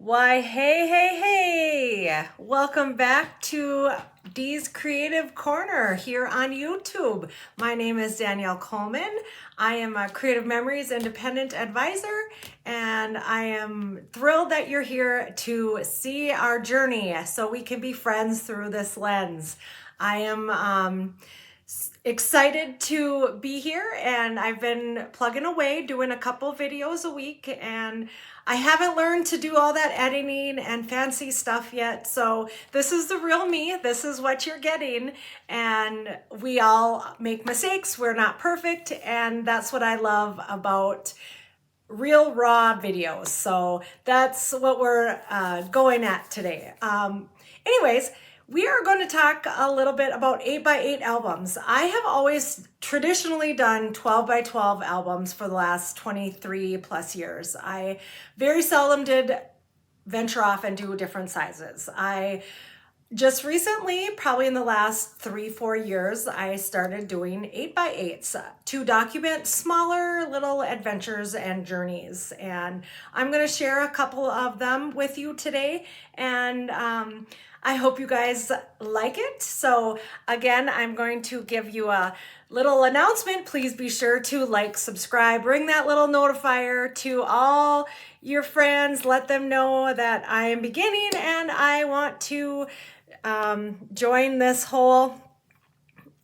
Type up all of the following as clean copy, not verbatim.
Why, hey. Welcome back to Dee's Creative Corner here on YouTube. My name is Danielle Coleman. I am a Creative Memories Independent Advisor, and I am thrilled that you're here to see our journey so we can be friends through this lens. I am excited to be here, and I've been plugging away doing a couple videos a week, and I haven't learned to do all that editing and fancy stuff yet. So this is the real me. This is what you're getting. And we all make mistakes. We're not perfect. And that's what I love about real raw videos. So that's what we're going at today. Anyways, we are going to talk a little bit about 8x8 albums. I have always traditionally done 12x12 albums for the last 23 plus years. I very seldom did venture off and do different sizes. I just recently, probably in the last 3-4 years, I started doing 8x8s to document smaller little adventures and journeys. And I'm going to share a couple of them with you today. And I hope you guys like it. So again, I'm going to give you a little announcement. Please be sure to like, subscribe, ring that little notifier to all your friends. Let them know that I am beginning and I want to join this whole,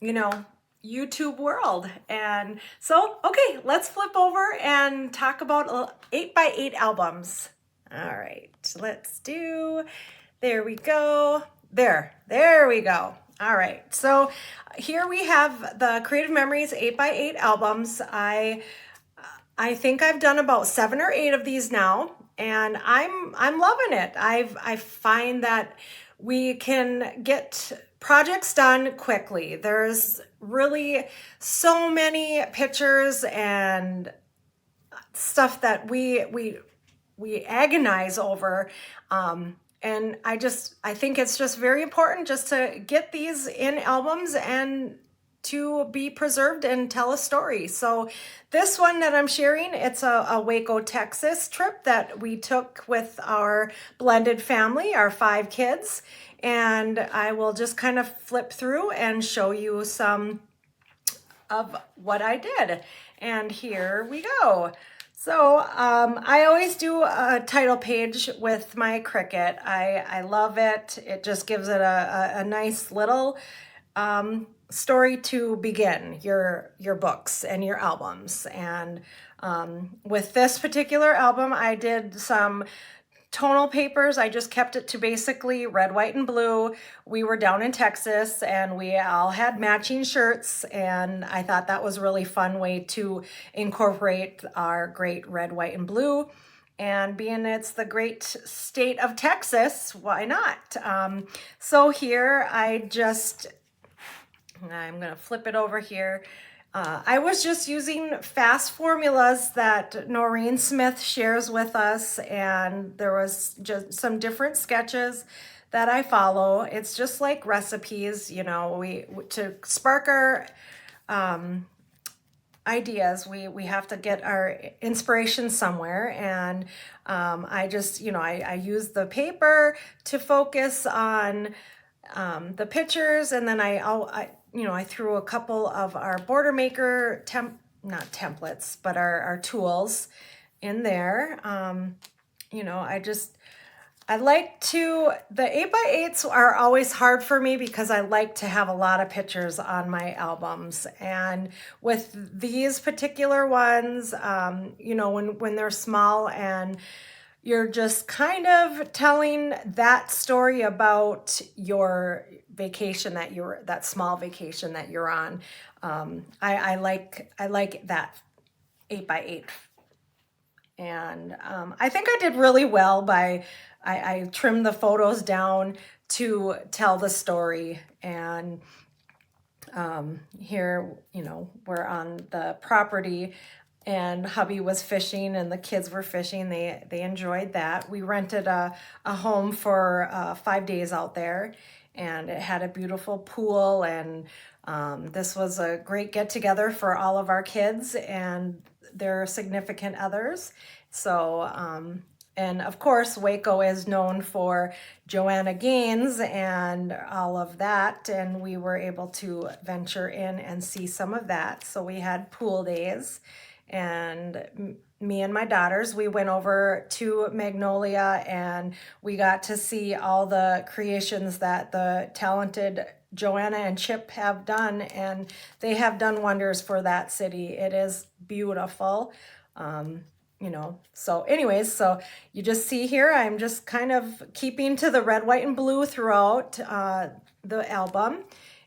YouTube world. And so, okay, let's flip over and talk about 8x8 albums. All right, there we go. There we go. All right, so here we have the Creative Memories 8x8 albums. I think I've done about 7 or 8 of these now, and I'm loving it. I find that we can get projects done quickly. There's really so many pictures and stuff that we agonize over. And I think it's just very important just to get these in albums and to be preserved and tell a story. So this one that I'm sharing, it's a Waco, Texas trip that we took with our blended family, our 5 kids. And I will just kind of flip through and show you some of what I did. And here we go. So I always do a title page with my Cricut. I love it. It just gives it a nice little story to begin your books and your albums. And with this particular album, I did some tonal papers. I just kept it to basically red, white, and blue. We were down in Texas and we all had matching shirts, and I thought that was a really fun way to incorporate our great red, white, and blue. And being it's the great state of Texas, why not? So here I'm gonna flip it over here. I was just using fast formulas that Noreen Smith shares with us, and there was just some different sketches that I follow. It's just like recipes, to spark our ideas, we have to get our inspiration somewhere. And I just, I use the paper to focus on the pictures, and then I threw a couple of our border maker not templates, but our tools in there. The 8x8s are always hard for me because I like to have a lot of pictures on my albums. And with these particular ones, when they're small and you're just kind of telling that story about your vacation that small vacation that you're on. I like that 8x8. And I think I did really well I trimmed the photos down to tell the story. And here, we're on the property, and hubby was fishing and the kids were fishing. They enjoyed that. We rented a home for 5 days out there, and it had a beautiful pool. And this was a great get together for all of our kids and their significant others. So And of course, Waco is known for Joanna Gaines and all of that. And we were able to venture in and see some of that. So we had pool days, and me and my daughters, we went over to Magnolia and we got to see all the creations that the talented Joanna and Chip have done. And they have done wonders for that city. It is beautiful. You know, so anyways, so you just see here, I'm just kind of keeping to the red, white, and blue throughout the album.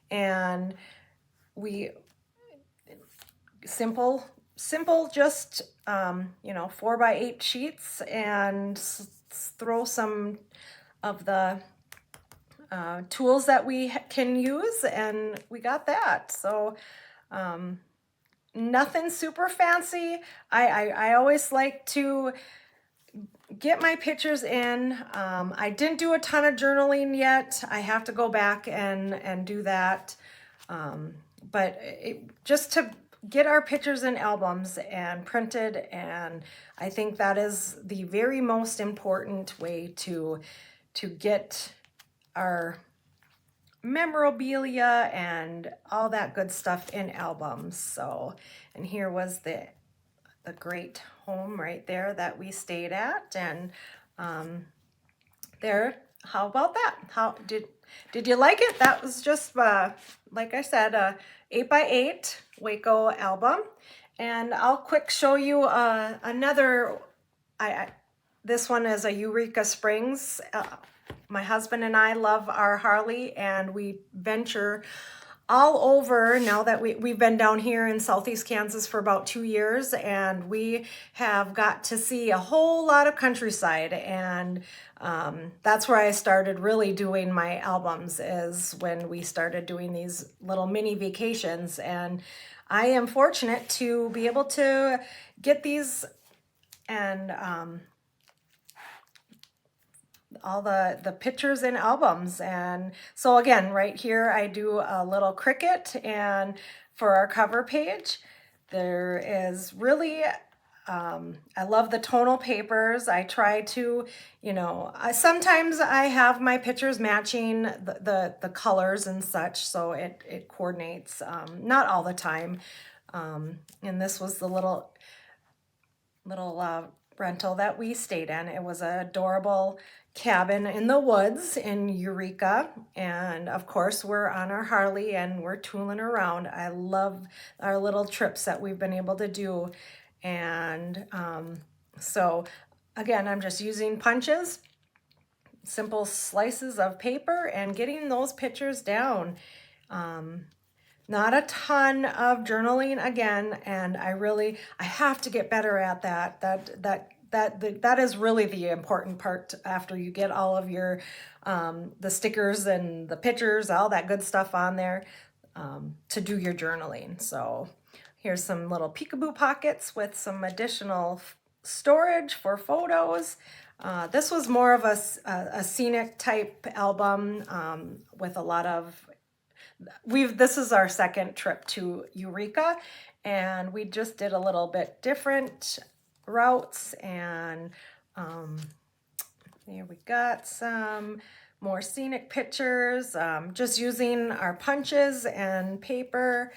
And we, simple, just, you know, 4x8 sheets, and throw some of the tools that we can use, and we got that. So, nothing super fancy. I always like to get my pictures in. I didn't do a ton of journaling yet. I have to go back and do that. But just to get our pictures in albums and printed, and I think that is the very most important way to get our memorabilia and all that good stuff in albums. So, and here was the great home right there that we stayed at. And there, how about that? How did you like it? That was just like I said, a 8x8 Waco album. And I'll quick show you another. This one is a Eureka Springs. My husband and I love our Harley, and we venture all over now that we've been down here in Southeast Kansas for about 2 years, and we have got to see a whole lot of countryside. And that's where I started really doing my albums, is when we started doing these little mini vacations. And I am fortunate to be able to get these, and all the pictures and albums. And so again, right here I do a little Cricut, and for our cover page there is really I love the tonal papers. I try to, you know, sometimes I have my pictures matching the colors and such, so it coordinates, not all the time. And this was the little rental that we stayed in. It was an adorable cabin in the woods in Eureka. And of course, we're on our Harley and we're tooling around. I love our little trips that we've been able to do. And so again, I'm just using punches, simple slices of paper, and getting those pictures down. Not a ton of journaling again, and I have to get better at that. That is really the important part after you get all of your the stickers and the pictures, all that good stuff on there, to do your journaling. So here's some little peekaboo pockets with some additional storage for photos. This was more of a scenic type album, with a lot of, this is our second trip to Eureka, and we just did a little bit different routes. And there we got some more scenic pictures, just using our punches and paper.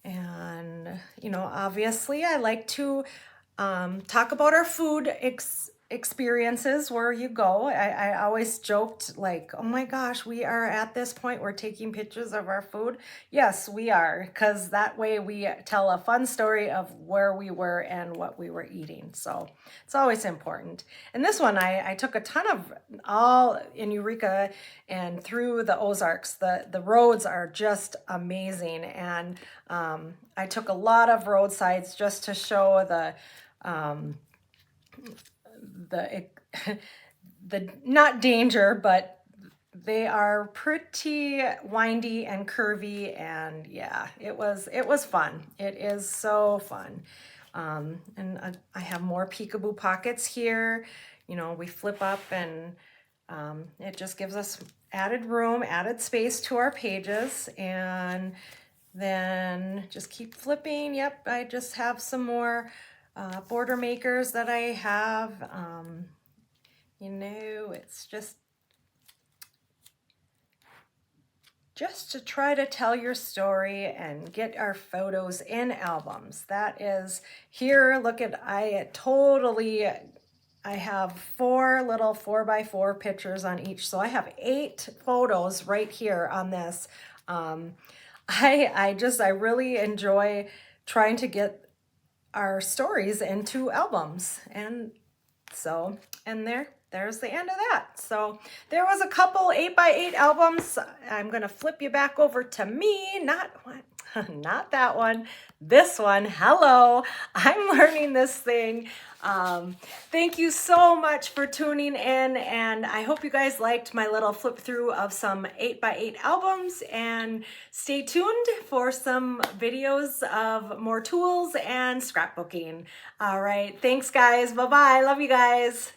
And you know, obviously I like to talk about our food experiences where you go. I always joked, like, oh my gosh, we are at this point, we're taking pictures of our food. Yes, we are, because that way we tell a fun story of where we were and what we were eating. So it's always important. And this one, I took a ton of, all in Eureka and through the Ozarks. The roads are just amazing. And I took a lot of roadsides just to show the not danger, but they are pretty windy and curvy. And yeah, it was fun. It is so fun. And I have more peekaboo pockets here. You know, we flip up, and it just gives us added room, added space to our pages. And then just keep flipping. Yep, I just have some more border makers that I have. You know, it's just to try to tell your story and get our photos in albums. That is here. Look at, I have 4 little 4x4 pictures on each. So I have 8 photos right here on this. I really enjoy trying to get our stories into albums. And so, and there's the end of that. So there was a couple 8x8 albums. I'm going to flip you back over to me. Not that one. This one. Hello. I'm learning this thing. Thank you so much for tuning in, and I hope you guys liked my little flip through of some 8x8 albums, and stay tuned for some videos of more tools and scrapbooking. All right. Thanks, guys. Bye-bye. Love you guys.